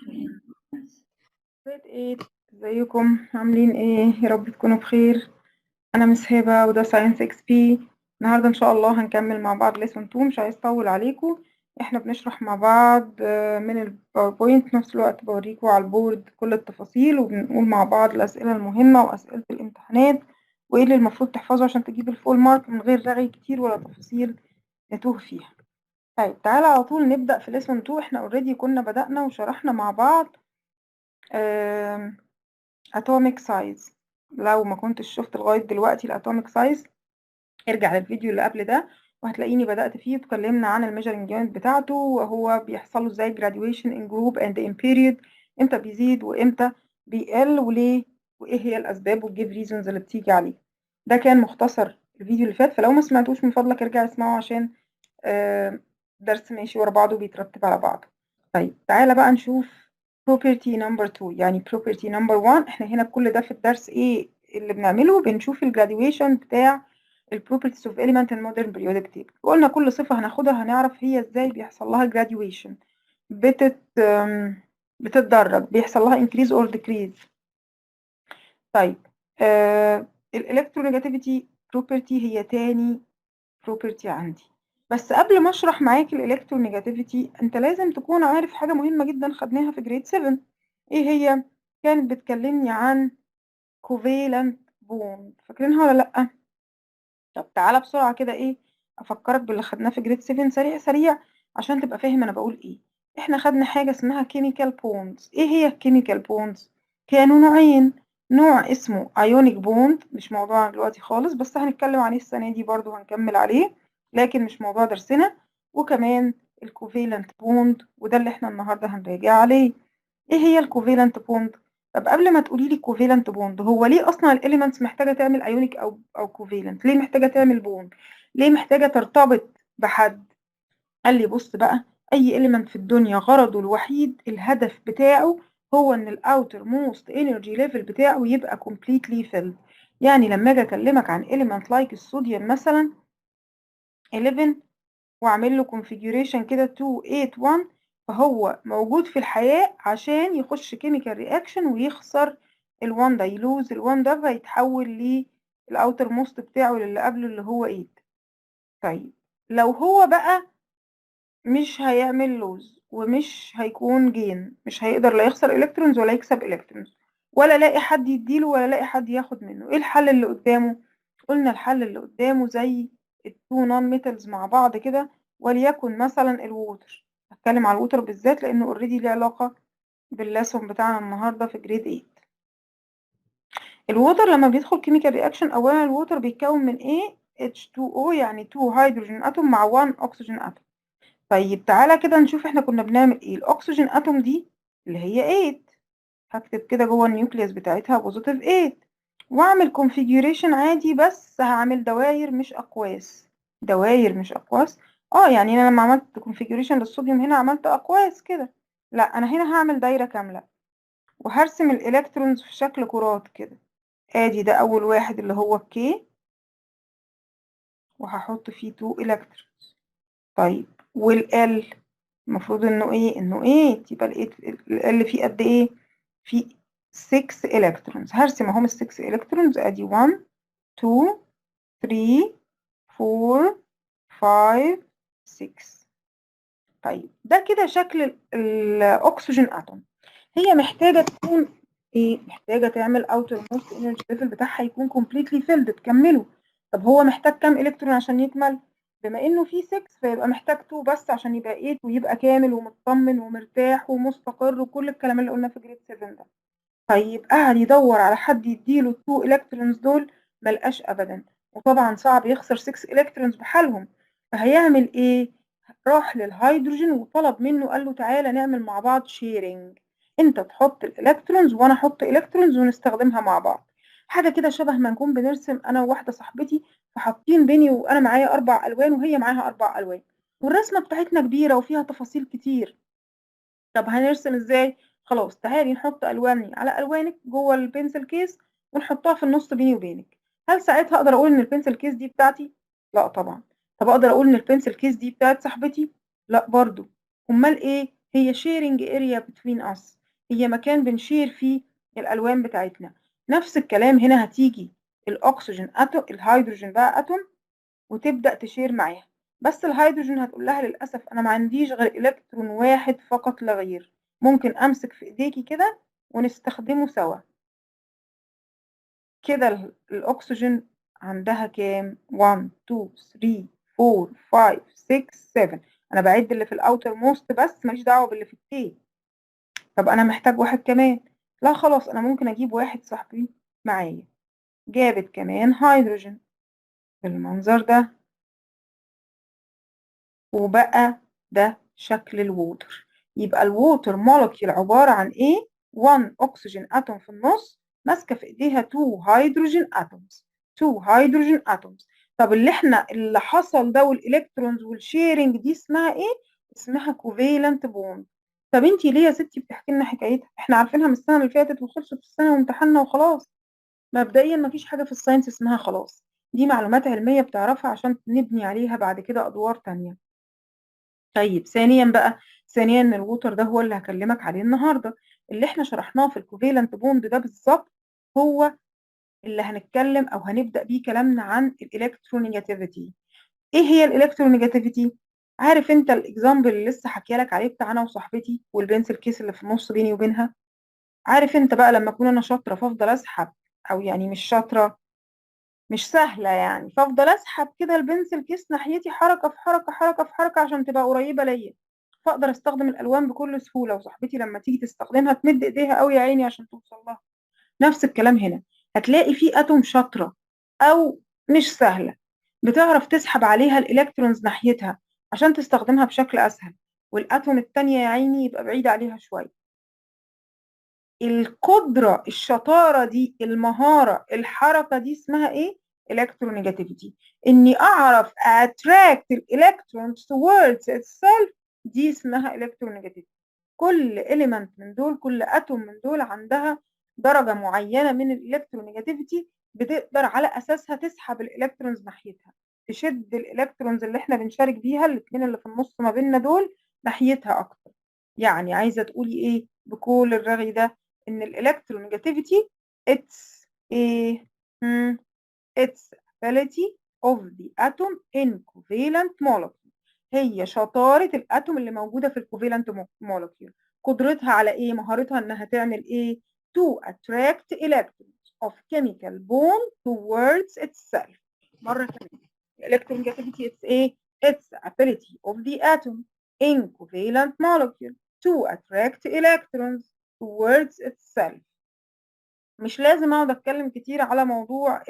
grade 8. ازيكم عاملين ايه؟ يا رب تكونوا بخير. انا مس هبه وده ساينس اكس بي. النهارده ان شاء الله هنكمل مع بعض ليسون 2. مش عايز اطول عليكم. احنا بنشرح مع بعض من الباوربوينت، في نفس الوقت بوريكم على البورد كل التفاصيل، وبنقول مع بعض الاسئله المهمه واسئله الامتحانات وايه اللي المفروض تحفظه عشان تجيب الفول مارك من غير رغي كتير ولا تفاصيل نتوه فيها. طيب تعالى على طول نبدأ في ليسون 2. احنا اوريدي كنا بدأنا وشرحنا مع بعض اتوميك سايز. لو ما كنتش شفت لغاية دلوقتي الاتوميك سايز ارجع للفيديو اللي قبل ده وهتلاقيني بدأت فيه واتكلمنا عن الميجرنج يونت بتاعته وهو بيحصل له ازاي graduation in group and in period، امتى بيزيد وامتى بيقل وليه، وايه هي الاسباب والجيف ريزونز اللي بتيجي عليه. ده كان مختصر الفيديو اللي فات، فلو ما سمعتوش من فضلك ارجع اسمعه عشان آه، درس ماشي ورا بعضه بيترتب على بعض. طيب تعالى بقى نشوف property number 2. يعني property number 1 احنا هنا كل ده في الدرس ايه اللي بنعمله؟ بنشوف الجراديويشن بتاع ال properties of element in modern periodic table. وقلنا كل صفة هناخدها هنعرف هي ازاي بيحصل لها graduation. بتتدرج، بيحصل لها increase or decrease. طيب الالكترونيجاتيفيتي property هي تاني property عندي. بس قبل ما اشرح معاك الالكترونيجاتيفيتي انت لازم تكون عارف حاجة مهمة جدا خدناها في جريد 7. ايه هي؟ كانت بتكلمني عن covalent bond، فاكرينها ولا لأ؟ طب تعالى بسرعة كده ايه افكرك باللي خدناه في جريد 7 سريع سريع عشان تبقى فاهم انا بقول ايه. احنا خدنا حاجة اسمها chemical bonds. ايه هي chemical bonds؟ كانوا نوعين. نوع اسمه ionic bond، مش موضوعنا دلوقتي خالص بس هنتكلم عليه السنة دي برضو هنكمل عليه لكن مش موضوع درسنا. وكمان الكوفيلنت بوند وده اللي احنا النهاردة هنراجع عليه. ايه هي الكوفيلنت بوند؟ طب قبل ما تقولي لي كوفيلنت بوند، هو ليه اصلا الاليمنتس محتاجه تعمل ايونيك او كوفيلنت؟ ليه محتاجه تعمل بوند؟ ليه محتاجه ترتبط بحد؟ قال لي بص بقى، اي اليمنت في الدنيا غرضه الوحيد الهدف بتاعه هو ان الاوتر موست انرجي ليفل بتاعه يبقى completely filled. يعني لما اجي اكلمك عن element like الصوديوم مثلا 11 واعمل له configuration كده 281، فهو موجود في الحياة عشان يخش chemical reaction ويخسر ال1 ده، يلوز ال1 ده فيتحول للاوتر موست بتاعه اللي قبله اللي هو 8. طيب لو هو بقى مش هيعمل لوز ومش هيكون جين، مش هيقدر لا يخسر الكترونز ولا يكسب الكترونز ولا لاقي حد يديله ولا لاقي حد ياخد منه، ايه الحل اللي قدامه؟ قلنا الحل اللي قدامه زي التو نون ميتالز مع بعض كده، وليكن مثلا الووتر. هتكلم على الووتر بالذات لانه اوريدي ليه علاقة بالليسون بتاعنا النهارده في جريد 8. الووتر لما بيدخل كيميكال رياكشن اولا الووتر بيتكون من ايه؟ H2O، يعني 2 هيدروجين اتوم مع 1 اكسجين اتوم. طيب تعالى كده نشوف احنا كنا بنعمل ايه. الاكسجين اتوم دي اللي هي 8، هكتب كده جوه النيوكليوس بتاعتها بوزيتيف 8 واعمل كونفيجوريشن عادي، بس هعمل دواير مش اقواس. دواير مش اقواس. يعني انا لما عملت كونفيجوريشن للصوديوم هنا عملت اقواس كده، لا انا هنا هعمل دايره كامله وهرسم الالكترونز في شكل كرات كده. ادي ده اول واحد اللي هو الكي وهحط فيه 2 الكترونز. طيب والال المفروض انه ايه؟ انه 8، يبقى ال فيه قد ايه؟ فيه 6 الكترونز. هرسم اهم ال 6 الكترونز، ادي 1 2 3 4 5 6. طيب ده كده شكل الاكسجين اتوم. هي محتاجه تكون ايه؟ محتاجه تعمل اوتر موست انرجي ليفل بتاعها يكون كومبليتلي فيلد تكمله. طب هو محتاج كام الكترون عشان يكمل؟ بما انه في 6 فيبقى محتاج 2 بس عشان يبقى 8 ويبقى كامل ومطمن ومرتاح ومستقر وكل الكلام اللي قلنا في جريد 7 ده. طيب قعد يدور على حد يديله 2 الكترونز دول، ملقاش ابدا. وطبعا صعب يخسر 6 الكترونز بحالهم، فهيعمل ايه؟ راح للهيدروجين وطلب منه، قال له تعالى نعمل مع بعض شيرنج، انت تحط الالكترونز وانا احط الكترونز ونستخدمها مع بعض. حاجه كده شبه ما نكون بنرسم انا وواحده صاحبتي فحاطين بيني وانا معايا 4 الوان وهي معاها 4 الوان والرسمه بتاعتنا كبيره وفيها تفاصيل كتير. طب هنرسم ازاي؟ خلاص تعالي نحط الواني على الوانك جوه البنسل كيس ونحطها في النص بيني وبينك. هل ساعتها اقدر اقول ان البنسل كيس دي بتاعتي؟ لا طبعا. طب اقدر اقول ان البنسل كيس دي بتاعت صاحبتي؟ لا برضو. امال ايه؟ هي sharing area between us، هي مكان بنشير فيه الألوان بتاعتنا. نفس الكلام هنا هتيجي الأكسجين أتوم، الهيدروجين بقى أتوم، وتبدأ تشير معاها. بس الهيدروجين هتقول لها للأسف أنا ما عنديش غير إلكترون واحد فقط لا غير، ممكن أمسك في إيديكي كده ونستخدمه سوا. كده الأكسجين عندها كام؟ 1 2 3 4 5 6 7. أنا بعد اللي في الأوتر موست بس، ماليش دعوة باللي في التي. طب أنا محتاج واحد كمان، لا خلاص أنا ممكن أجيب واحد صاحبي معايا. جابت كمان هيدروجين بالمنظر ده، وبقى ده شكل الووتر. يبقى الووتر مولكيول عبارة عن ايه؟ 1 اكسجين اتوم في النص ماسكة في ايديها 2 هيدروجين اتومز، 2 هيدروجين اتومز. طب اللي حصل ده والالكترونز والشيرنج دي اسمها ايه؟ اسمها كوفيلنت بوند. طب انتي ليه يا ستي بتحكي لنا حكايتها؟ احنا عارفينها من السنة اللي فاتت وخلصت السنة وامتحنا وخلاص. مبدئيا مفيش حاجة في الساينس اسمها خلاص، دي معلومات علمية بتعرفها عشان نبني عليها بعد كده أدوار تانية. طيب ثانيا بقى، ثانيا الووتر ده هو اللي هكلمك عليه النهارده، اللي احنا شرحناه في الكوفيلنت بوند ده بالظبط هو اللي هنتكلم او هنبدأ بيه كلامنا عن الالكترونيجاتيفيتي. ايه هي الالكترونيجاتيفيتي؟ عارف انت الاكزامبل اللي لسه حكي لك عليه بتاع انا وصاحبتي والبنسل كيس اللي في النص بيني وبينها؟ عارف انت بقى لما اكون انا شاطره فافضل اسحب، او يعني مش شاطره، مش سهله يعني، فافضل اسحب كده البنسل كيس ناحيتي حركه في حركه حركه في حركه عشان تبقى قريبه ليا، فاقدر استخدم الالوان بكل سهوله، وصاحبتي لما تيجي تستخدمها تمد ايديها قوي يا عيني عشان توصل لها. نفس الكلام هنا، هتلاقي في اتوم شاطره او مش سهله بتعرف تسحب عليها الالكترونز ناحيتها عشان تستخدمها بشكل اسهل، والاتوم التانية يا عيني يبقى بعيد عليها شويه. القدرة، الشطارة دي، المهارة، الحركة دي اسمها ايه؟ electronegativity. اني اعرف attract electrons towards itself، دي اسمها electronegativity. كل element من دول، كل اتوم من دول عندها درجة معينة من الالكترونيجاتيفيتي بتقدر على اساسها تسحب الالكترونز ناحيتها، تشد الالكترونز اللي احنا بنشارك بيها الاثنين اللي في النص ما بيننا دول ناحيتها اكتر. يعني عايزة تقولي ايه بكل الرغي ده؟ ان الالكترونيجاتيفيتي it's a it's ability of the atom in covalent molecule. هي شطارة الاتوم اللي موجودة في الكوفالنت molecule. قدرتها على ايه؟ مهارتها انها تعمل ايه؟ to attract electrons of chemical bond towards itself. مرة كمان، electronegativity it's ايه؟ it's the ability of the atom in covalent molecule to attract electrons towards itself. مش لازم اقعد اتكلم كتير على موضوع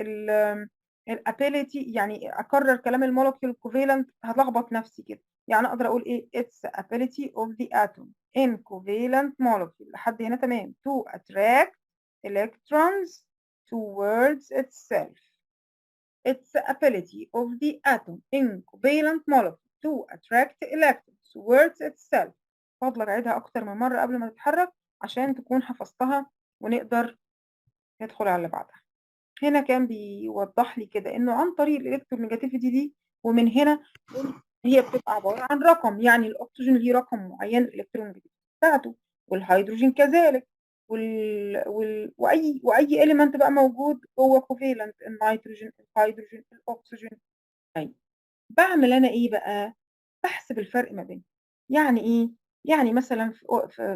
الابيليتي، يعني اكرر كلام المولكيول كوفالنت هتلخبط نفسي كده. يعني اقدر اقول ايه؟ it's ability of the atom in covalent molecule لحد هنا تمام to attract electrons towards itself. it's ability of the atom in covalent molecule to attract electrons towards itself. فضلك عيدها اكتر من مرة قبل ما تتحرك عشان تكون حفظتها ونقدر ندخل على اللي بعدها. هنا كان بيوضح لي كده انه عن طريق الالكترونيجاتيفيتي دي، ومن هنا هي بتبقى عباره عن رقم، يعني الاكسجين ليه رقم معين الالكترونيجاتيفيتي بتاعته، والهيدروجين كذلك، واي اليمنت بقى موجود جوه كوفيلنت، النيتروجين، الهيدروجين، الاكسجين. طيب بعمل انا ايه بقى؟ بحسب الفرق ما بينهم. يعني ايه؟ يعني مثلا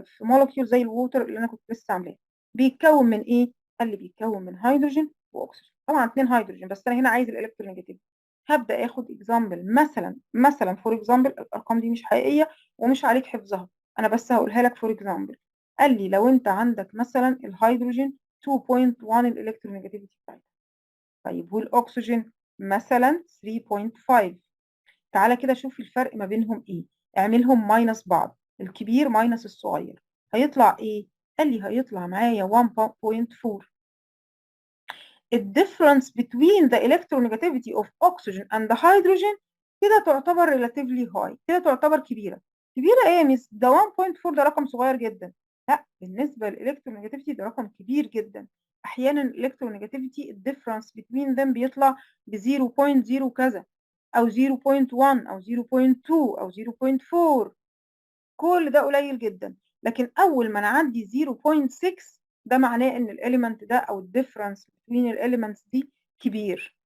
في مولكيول زي الووتر اللي انا كنت لسه عاملاه، بيتكون من ايه؟ قال لي بيتكون من هيدروجين واكسجين، طبعا 2 هيدروجين، بس انا هنا عايز الالكترونيجاتيف. هبدا اخد اكزامبل، مثلا فور اكزامبل، الارقام دي مش حقيقيه ومش عليك حفظها، انا بس هقولها لك فور اكزامبل. قال لي لو انت عندك مثلا الهيدروجين 2.1 الالكترونيجاتيفيتي بتاعتها، طيب والاكسجين مثلا 3.5، تعالى كده شوف الفرق ما بينهم ايه، اعملهم ماينس بعض، الكبير ماينس الصغير، هيطلع ايه؟ قال لي هيطلع معايا 1.4. الديفرنس between the electronegativity of oxygen and the hydrogen كده تعتبر relatively high، كده تعتبر كبيرة. كبيرة ايه يا ميس؟ ده 1.4 ده رقم صغير جدا. لا، بالنسبة للالكترونيجاتيفيتي ده رقم كبير جدا. احيانا الالكترونيجاتيفيتي الديفرنس between them بيطلع ب 0.0 كذا، او 0.1 او 0.2 او 0.4. كل ده قليل جدا، لكن اول ما نعدي 0.6 ده معناه ان الاليمنت ده او الديفرنس بين الاليمنتس دي كبير.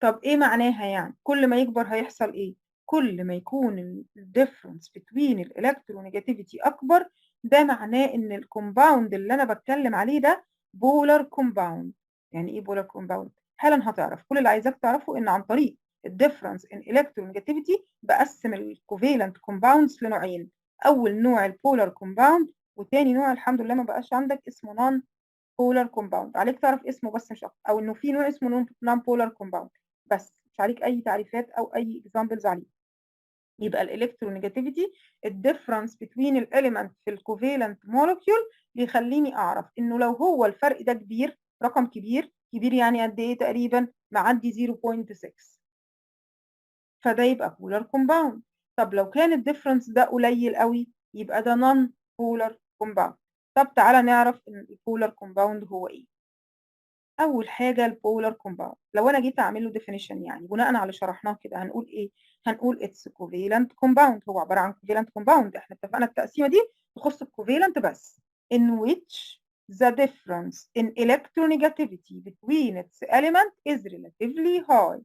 طب ايه معناها يعني؟ كل ما يكبر هيحصل ايه؟ كل ما يكون الديفرنس بين الالكترونيجاتيفيتي اكبر، ده معناه ان الكومباوند اللي انا بتكلم عليه ده بولار كومباوند. يعني ايه بولار كومباوند؟ حالا هتعرف. كل اللي عايزاك تعرفه ان عن طريق الديفرنس ان الكترونيجاتيفيتي بقسم الكوفالنت كومباوندز لنوعين. اول نوع البولار كومباوند، وتاني نوع الحمد لله ما بقاش عندك اسمه نون بولار كومباوند. عليك تعرف اسمه بس مش اكتر، او انه في نوع اسمه نون بولار كومباوند بس، مش عليك اي تعريفات او اي اكزامبلز عليه. يبقى الالكترونيجاتيفيتي الديفرنس بين الاليمنت في الكوفالنت مولكيول بيخليني اعرف انه لو هو الفرق ده كبير، رقم كبير، كبير يعني قد ايه؟ تقريبا معدي 0.6، فده يبقى بولار كومباوند. طب لو كان الديفرنس ده قليل قوي يبقى ده نون بولار كومباوند. طب تعالى نعرف ان البولار كومباوند هو ايه. اول حاجه البولار كومباوند، لو انا جيت اعمل له ديفينيشن يعني بناء على اللي شرحناه كده هنقول ايه؟ هنقول اتس كوفالنت كومباوند. هو عباره عن كوفالنت كومباوند، احنا اتفقنا التقسيمه دي تخص الكوفالنت بس. in which the difference in electronegativity between its element is relatively high.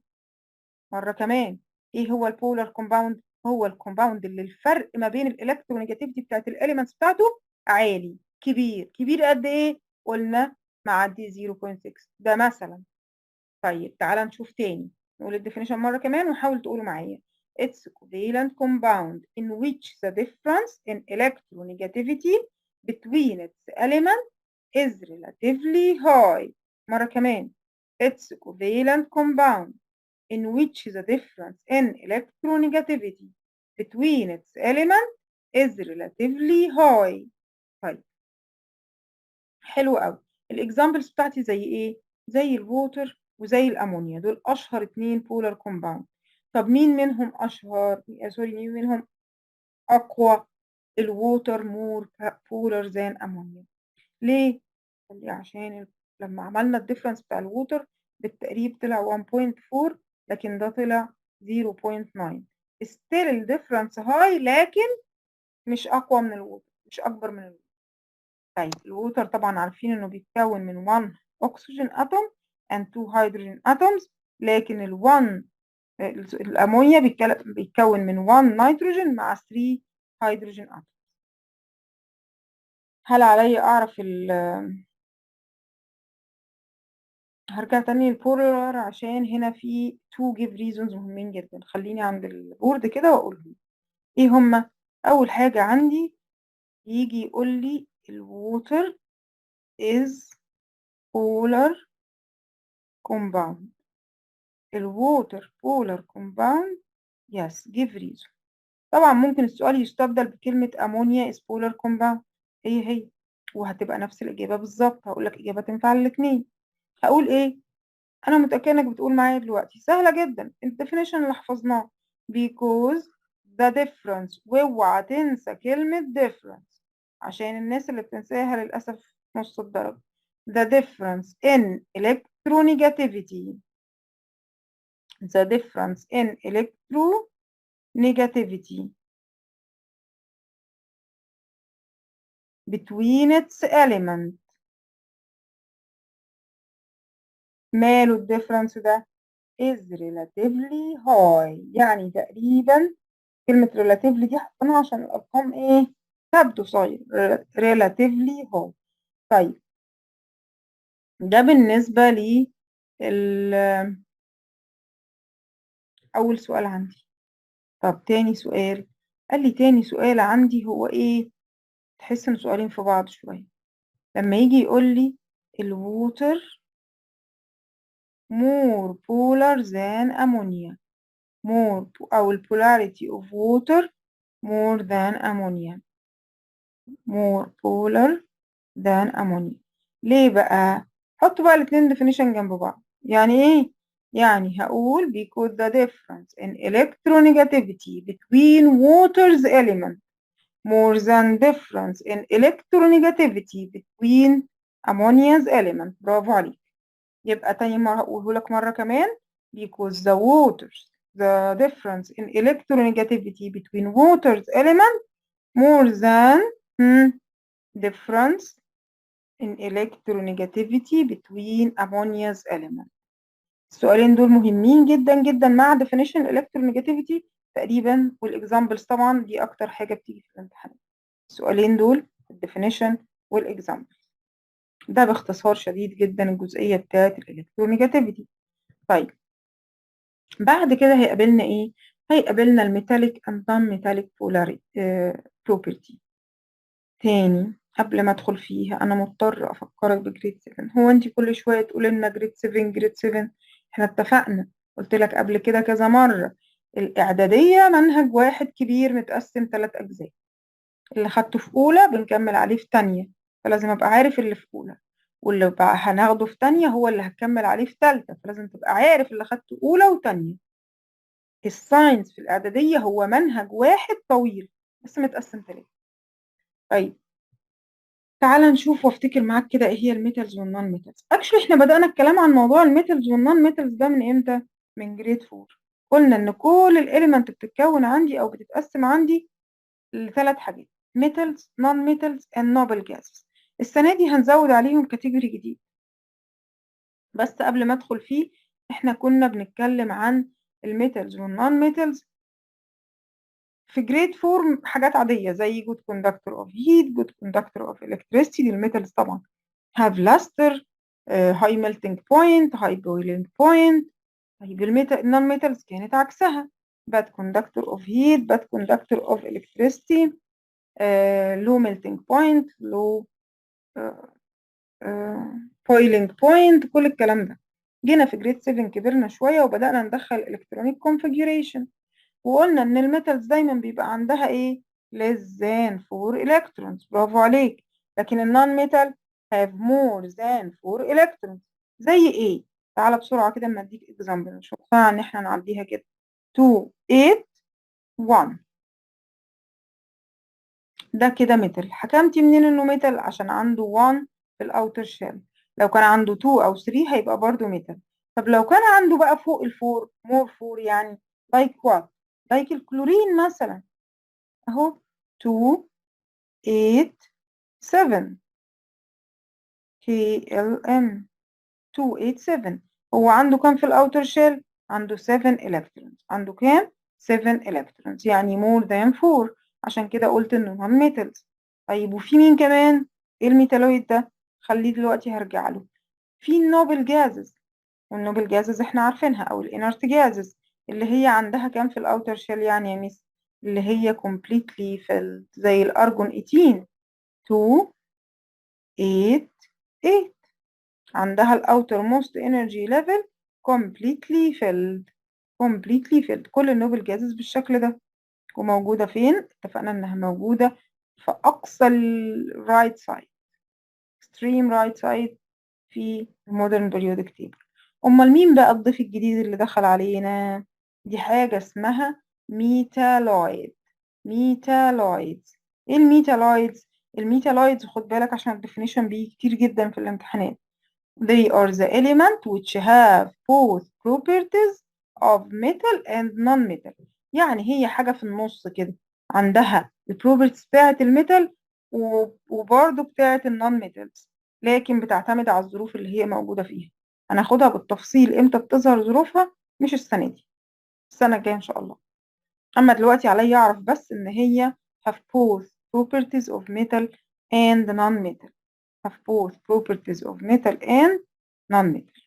مره كمان، ايه هو البولار كومباوند؟ هو الكومباوند اللي الفرق ما بين الالكترونيجاتيفيتي بتاعت الاليمنتس بتاعته عالي، كبير. كبير قد ايه؟ قلنا معدي 0.6 ده مثلا. طيب تعالى نشوف تاني، نقول الديفينيشن مرة كمان وحاول تقوله معايا. It's covalent compound in which the difference in electronegativity between its element is relatively high. مرة كمان. It's covalent compound in which the difference in electronegativity between its element is relatively high. طيب حلو قوي. الاكزامبلز بتاعتي زي ايه؟ زي الووتر وزي الامونيا، دول اشهر اتنين بولار كومباوند. طب مين منهم اشهر؟ سوري، مين منهم اقوى؟ الووتر مور بولار ذان امونيا. ليه؟ قال لي عشان لما عملنا الديفرنس بتاع الووتر بالتقريب طلع 1.4 لكن ده طلع 0.9. ستيل الديفرنس هاي لكن مش اقوى من الووتر، مش اكبر من الووتر. طيب الووتر طبعا عارفين انه بيتكون من 1 oxygen atom and 2 hydrogen atoms، لكن الامونيا بيتكون من 1 نيتروجين مع 3 هيدروجين اتوم. هل علي اعرف هرجع تاني للبولار عشان هنا في 2 give reasons مهمين جدا. خليني عند البورد كده واقولهم. ايه هما؟ اول حاجة عندي يجي يقول لي الووتر is polar compound. الووتر بولار كومباوند. يس give reason. طبعا ممكن السؤال يستبدل بكلمة أمونيا is polar compound، هي وهتبقى نفس الإجابة بالظبط. هقول لك إجابة تنفع للاتنين. هقول إيه؟ أنا متأكدة إنك بتقول معايا دلوقتي سهلة جدا الديفينيشن اللي حفظناه because the difference، واوعى تنسى كلمة difference عشان الناس اللي بتنساها للأسف نص الدرجة. the difference in electronegativity، the difference in electronegativity between its element. ماله الديفرنس ده؟ is relatively high، يعني تقريبا كلمة relatively دي حطيناها عشان الأرقام إيه؟ تبدو صغير. relatively high. طيب ده بالنسبة لي أول سؤال عندي. طب تاني سؤال، قال لي تاني سؤال عندي هو إيه؟ تحس إن سؤالين في بعض شوية. لما يجي يقول لي الووتر more polar than ammonia، more أو polarity of water more than ammonia، more polar than ammonia. ليه بقى؟ حط بقى الاتنين definition جنب بعض. يعني ايه؟ يعني هقول because the difference in electronegativity between water's element more than difference in electronegativity between ammonia's element. برافو عليك. يبقى تاني مرة هقوله لك مرة كمان because the difference in electronegativity between water's element more than difference in electronegativity between ammonia's elements. السؤالين دول مهمين جدا جدا مع definition electronegativity تقريبا، والاكزامبلز طبعا دي اكتر حاجة بتيجي في الامتحان. السؤالين دول الديفينيشن والاكزامبل، ده باختصار شديد جدا الجزئية بتاعت الالكترونيجاتيفيتي. طيب بعد كده هيقابلنا ايه؟ هيقابلنا الميتاليك اند نون ميتاليك بروبرتي. تاني قبل ما ادخل فيها انا مضطر افكرك بجريد 7. هو انت كل شويه تقول لنا جريد 7 جريد 7؟ احنا اتفقنا، قلت لك قبل كده كذا مره، الاعداديه منهج واحد كبير متقسم 3 اجزاء. اللي خدته في اولى بنكمل عليه في تانية، فلازم ابقى عارف اللي في اولى، واللي بقى هناخده في تانية هو اللي هكمل عليه في تالتة، فلازم تبقى عارف اللي خدته اولى وتانية. الساينس في الاعداديه هو منهج واحد طويل بس متقسم 3. طيب تعال نشوف وافتكر معاك كده ايه هي الميتالز والنون ميتالز. اكشلي احنا بدأنا الكلام عن موضوع الميتالز والنون ميتالز ده من امتى؟ من جريد 4. قلنا ان كل الاليمنت بتتكون عندي او بتتقسم عندي لثلاث حاجات: ميتالز، نون ميتالز، اند نوبل جازز. السنه دي هنزود عليهم كاتيجوري جديد، بس قبل ما ادخل فيه احنا كنا بنتكلم عن الميتالز والنون ميتالز في جريد 4 حاجات عاديه زي جود كوندكتور اوف هيت، جود كوندكتور اوف الكتريستي، دي الميتالز طبعا. have luster, high melting point, high boiling point. طيب النون ميتالز كانت عكسها: bad conductor of heat, bad conductor of electricity, low melting point, low boiling point، كل الكلام ده. جينا في جريد 7 كبرنا شوية وبدأنا ندخل electronic configuration، وقلنا ان الميتالز دايما بيبقى عندها ايه؟ less than 4 electrons. برافو عليك. لكن النون ميتال have more than 4 electrons. زي ايه؟ تعالى بسرعة كده اما اديك اكزامبل، مش هينفع ان احنا نعديها كده. 2 8 1 ده كده ميتال. حكمتي منين انه ميتال؟ عشان عنده 1 في الاوتر شيل. لو كان عنده 2 او 3 هيبقى برضو ميتال. طب لو كان عنده بقى فوق الفور، مور 4 يعني، لايك وات؟ لايك الكلورين مثلا، اهو 2 8 7 KLM 287. هو عنده كام في الاوتر شيل؟ عنده 7 الكترونز. عنده كام؟ 7 الكترونز، يعني more than 4. عشان كده قلت انه هم ميتالز. طيب وفي مين كمان؟ ايه الميتالويد ده؟ خليه دلوقتي هرجع له. في النوبل جازز، والنوبل جازز احنا عارفينها، او الانرت جازز اللي هي عندها كام في الاوتر شيل يعني يا ميس؟ اللي هي completely filled زي الارجون 18 2 8 8. عندها الاوتر موست انرجي ليفل completely filled. completely filled. كل النوبل جازز بالشكل ده. وموجودة فين؟ اتفقنا انها موجودة في اقصى الرايت سايد، extreme right side في المودرن periodic table. امال مين بقى الضيف الجديد اللي دخل علينا؟ دي حاجة اسمها ميتالويد. ميتالويدز. ايه الميتالويدز؟ الميتالويدز خد بالك عشان الديفينيشن بيجي كتير جدا في الامتحانات. They are the element which have both properties of metal and non-metal. يعني هي حاجة في النص كده، عندها البروبرتيز بتاعة الميتال وبرضه بتاعة النون ميتالز، لكن بتعتمد على الظروف اللي هي موجودة فيها. هناخدها بالتفصيل امتى بتظهر ظروفها، مش السنة دي، السنة الجاية ان شاء الله. اما دلوقتي عليا اعرف بس ان هي have both properties of metal and non-metal. have both properties of metal and non-metal.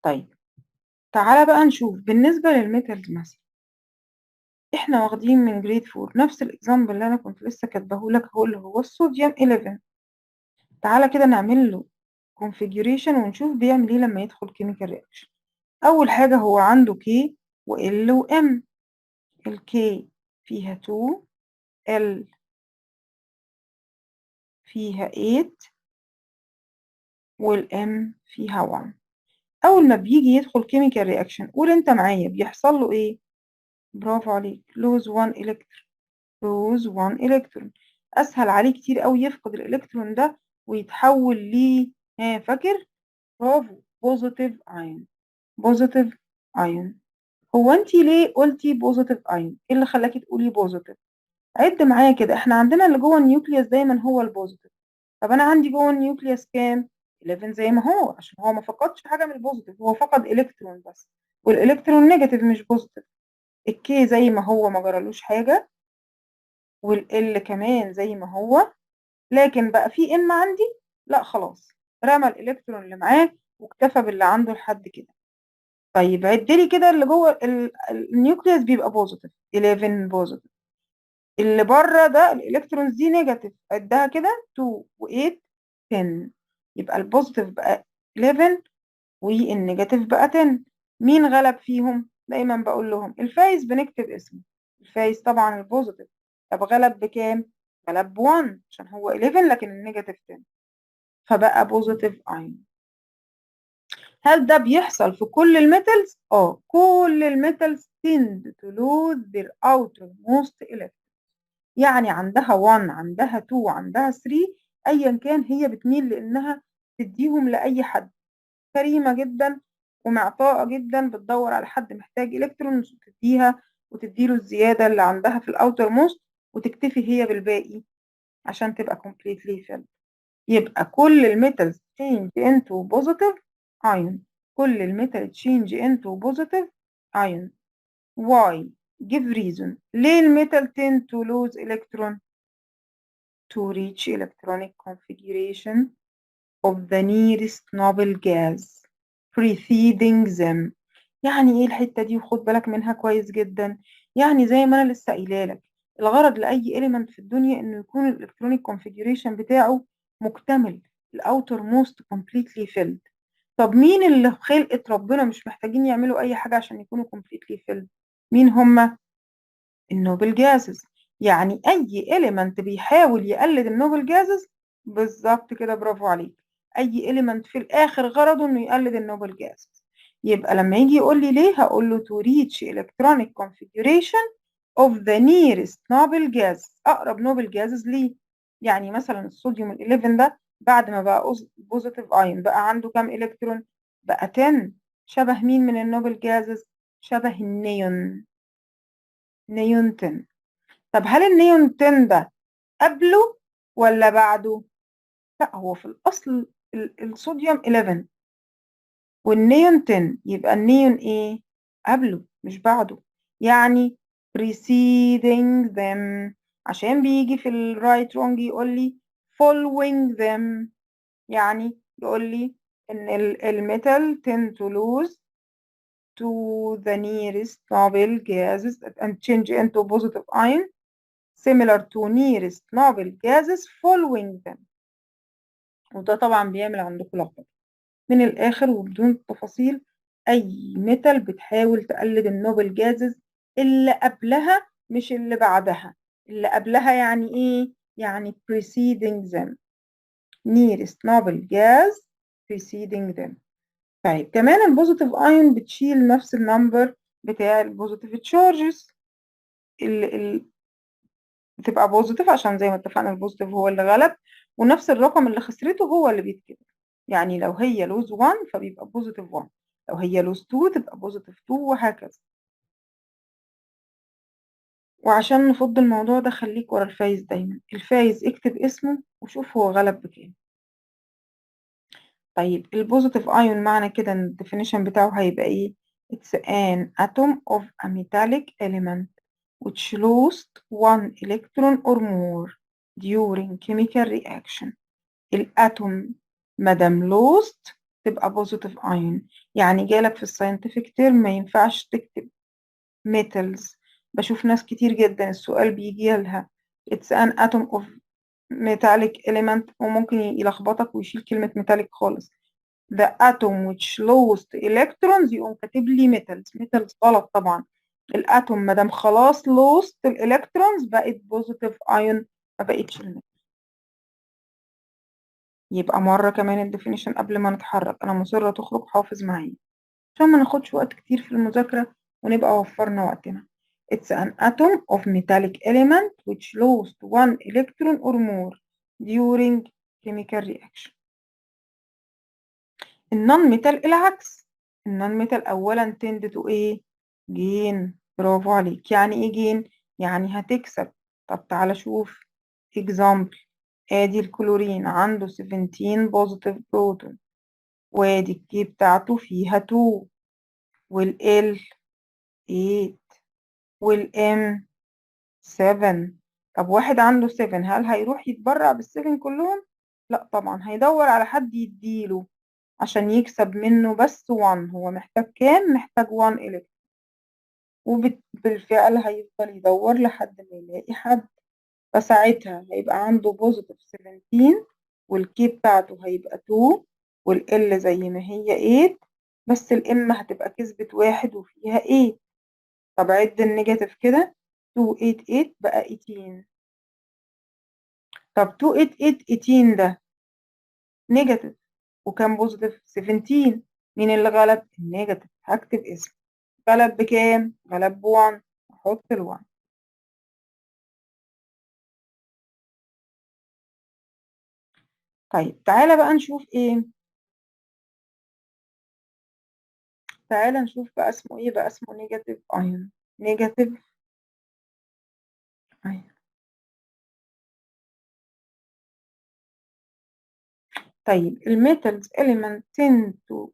طيب تعالى بقى نشوف بالنسبة للميتالز مثلا. احنا واخدين من جريد 4 نفس الاكزامبل اللي انا كنت لسه كاتبه لك، هو اللي هو الصوديوم 11. تعالى كده نعمل له configuration ونشوف بيعمل ايه لما يدخل chemical reaction. اول حاجة هو عنده K و L و M. ال K فيها 2، L فيها 8، وال M فيها 1. اول ما بيجي يدخل chemical reaction قول انت معايا بيحصل له ايه؟ برافو عليك، lose 1 electron. lose 1 electron. اسهل عليه كتير قوي يفقد الالكترون ده ويتحول ل فاكر؟ برافو، positive ion. positive ion. هو انت ليه قلتي بوزيتيف ايون؟ ايه اللي خلاكي تقولي بوزيتيف؟ عد معايا كده، احنا عندنا اللي جوه النيوكليوس دايما هو البوزيتيف. طب انا عندي جوه النيوكليوس كام؟ 11 زي ما هو، عشان هو ما فقدش حاجه من البوزيتيف، هو فقد الكترون بس، والالكترون نيجاتيف مش بوزيتيف. الكي زي ما هو ما جرالوش حاجه، والال كمان زي ما هو، لكن بقى في ان عندي، لا خلاص، رمى الالكترون اللي معاه واكتفى باللي عنده لحد كده. طيب عد لي كده اللي جوه النيوكليوس بيبقى بوزيتيف 11 بوزيتيف، اللي بره ده الالكترونز دي نيجاتيف، عدها كده 2 و8 10، يبقى البوزيتيف بقى 11 والنيجاتيف بقى 10. مين غلب فيهم؟ دايما بقول لهم الفايز بنكتب اسمه، الفايز طبعا البوزيتيف. طب غلب بكام؟ غلب ب1 عشان هو 11 لكن النيجاتيف 10، فبقى بوزيتيف ايون. هل ده بيحصل في كل الميتالز؟ كل الميتالز tend to lose their outermost electron. يعني عندها 1 عندها 2 عندها 3، ايا كان هي بتميل لانها تديهم لاي حد، كريمه جدا ومعطاءه جدا، بتدور على حد محتاج الكترونز وتديها، وتديله الزياده اللي عندها في الاوتر موست، وتكتفي هي بالباقي عشان تبقى completely filled. يبقى كل الميتالز change into positive ion. كل الميتال change into positive ion. why؟ give reason. ليه الميتال tend to lose electron؟ to reach electronic configuration of the nearest noble gas preceding them. يعني ايه الحتة دي؟ وخد بالك منها كويس جدا. يعني زي ما انا لسه قايله لك، الغرض لاي element في الدنيا انه يكون الالكترونيك configuration بتاعه مكتمل، الاوتر موست completely filled. طب مين اللي في خلقة ربنا مش محتاجين يعملوا اي حاجة عشان يكونوا completely filled؟ مين هما؟ النوبل جازز. يعني اي element بيحاول يقلد النوبل جازز، بالظبط كده، برافو عليك، اي element في الاخر غرضه انه يقلد النوبل جازز. يبقى لما يجي يقول لي ليه، هقول له to reach electronic configuration of the nearest noble gas، اقرب نوبل جازز ليه. يعني مثلا الصوديوم ال 11 ده بعد ما بقى بوزيتيف ايون بقى عنده كام الكترون؟ بقى 10. شبه مين من النوبل جازز؟ شبه النيون، نيون 10. طب هل النيون 10 ده قبله ولا بعده؟ لا، هو في الأصل الصوديوم 11 والنيون 10، يبقى النيون ايه؟ قبله مش بعده. يعني preceding them، عشان بيجي في الرايت wrong يقول لي following them، يعني يقول لي ان الميتال tend to lose to the nearest noble gases and change into positive ion similar to nearest noble gases following them. وده طبعا بيعمل عندكم لخبطة. من الآخر وبدون تفاصيل، أي ميتال بتحاول تقلد النوبل جازز اللي قبلها مش اللي بعدها. اللي قبلها يعني إيه؟ يعني preceding them. nearest noble gas preceding them. طيب كمان البوزيتيف ايون بتشيل نفس النمبر بتاع البوزيتيف تشارجز، بتبقى بوزيتيف عشان زي ما اتفقنا البوزيتيف هو اللي غلب، ونفس الرقم اللي خسرته هو اللي بيتكتب. يعني لو هي لوز 1 فبيبقى بوزيتيف 1، لو هي لوز 2 تبقى بوزيتيف 2، وهكذا. وعشان نفض الموضوع ده خليك ورا الفايز دايما، الفايز اكتب اسمه وشوف هو غلب بكام. طيب البوزيتيف ايون معنى كده ان الديفينيشن بتاعه هيبقى ايه؟ It's an atom of a metallic element which lost one electron or more during chemical reaction. الاتوم مادام لوست تبقى بوزيتيف ايون. يعني جالك في الساينتفك تيرم ما ينفعش تكتب metals. بشوف ناس كتير جدا السؤال بيجي لها it's an atom of metallic element وممكن يلخبطك ويشيل كلمة metallic خالص. the atom which lost electrons يقوم كاتب لي metals غلط طبعا. الاتوم مادام خلاص lost الالكترونز بقت بوزيتيف ايون، ما بقتش الميتال. يبقى مرة كمان الديفينيشن قبل ما نتحرك، أنا مصرة تخرج حافظ معايا عشان ما ناخدش وقت كتير في المذاكرة ونبقى وفرنا وقتنا. It's an atom of metallic element which lost one electron or more during chemical reaction. النون ميتال العكس. النون ميتال أولا tend to إيه؟ جين. برافو عليك. يعني ايه جين؟ يعني هتكسب. طب تعالى شوف example. ادي الكلورين عنده 17 بوزيتيف بروتون، وادي الكي بتاعته فيها 2، والال 8، والام 7. طب واحد عنده 7، هل هيروح يتبرع بالسفن كلهم؟ لا طبعا، هيدور على حد يديله عشان يكسب منه بس 1. هو محتاج كام؟ محتاج 1 إلكترون. وبالفعل هيفضل يدور لحد ما يلاقي حد. فساعتها هيبقى عنده بوزيتيف 17، والكي بتاعته هيبقى 2، والال زي ما هي 8، بس الام هتبقى كسبت 1 وفيها 8. طب عد النيجاتيف كده. 2 8 8 بقى 18. طب 2 8 8 18 ده نيجاتيف، وكان بوزيتيف 17. مين اللي غلب؟ النيجاتيف. هكتب اسم. غلب بكام؟ غلب ب1. احط ال1. طيب تعالى بقى نشوف ايه. تعالى نشوف بقى اسمه ايه. بقى اسمه نيجاتيف ايون. نيجاتيف ايون. طيب الميتالز element tend to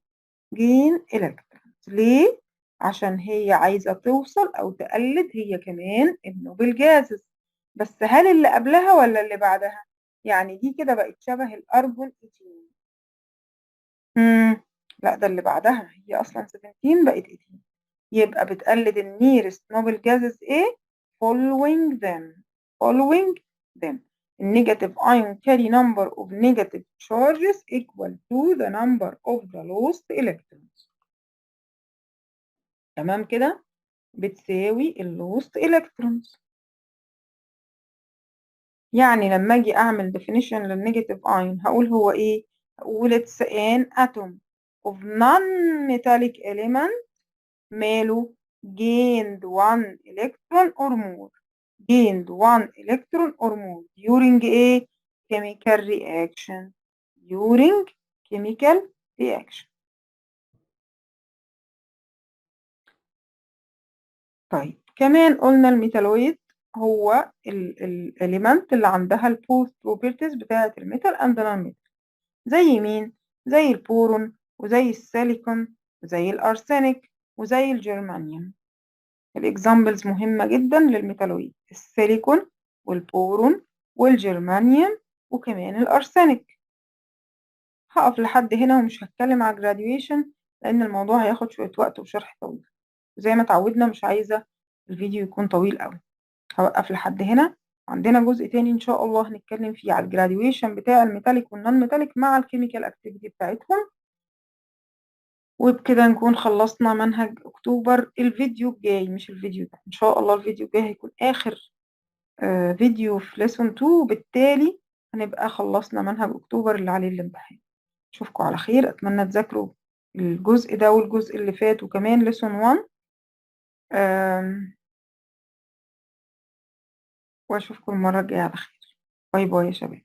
gain electrons. ليه؟ عشان هي عايزة توصل او تقلد هي كمان النوبل جازز. بس هل اللي قبلها ولا اللي بعدها؟ يعني دي كده بقت شبه الارجون 18. لا، ده اللي بعدها. هي اصلا 17 بقت 18. يبقى بتقلد النيرست نوبل جازز ايه؟ following them. following them. النيجاتيف ion carry number of negative charges equal to the number of the lost electrons. تمام كده؟ بتساوي اللوست electrons. يعني لما اجي اعمل definition للنيجاتيف ion هقول هو ايه؟ هقول it's an atom of non-metallic element ماله gained one electron or more. gained one electron or more during a chemical reaction. during chemical reaction. طيب كمان قلنا الميتالويد هو الاليمنت اللي عندها البوث بروبرتيز بتاعة الميتال اند نون ميتال. زي مين؟ زي البورون، وزي السيليكون، وزي الارسنك، وزي الجرمانيوم. الاكزامبلز مهمة جدا للميتالويد: السيليكون، والبورون، والجرمانيوم، وكمان الارسنك. هقف لحد هنا ومش هتكلم على graduation لان الموضوع هياخد شوية وقت وشرح طويل. زي ما اتعودنا مش عايزة الفيديو يكون طويل قوي. هوقف لحد هنا. عندنا جزء تاني ان شاء الله هنتكلم فيه على الجراديويشن بتاع الميتاليك والنون ميتاليك مع الكيميكال اكتيفيتي بتاعتهم. وبكده نكون خلصنا منهج اكتوبر. الفيديو الجاي، مش الفيديو ده، ان شاء الله الفيديو الجاي هيكون اخر فيديو في ليسون 2، وبالتالي هنبقى خلصنا منهج اكتوبر اللي عليه الامتحان. اشوفكم على خير. اتمنى تذاكروا الجزء ده والجزء اللي فات وكمان ليسون 1. واشوفكم المرة الجاية على خير. باي باي يا شباب.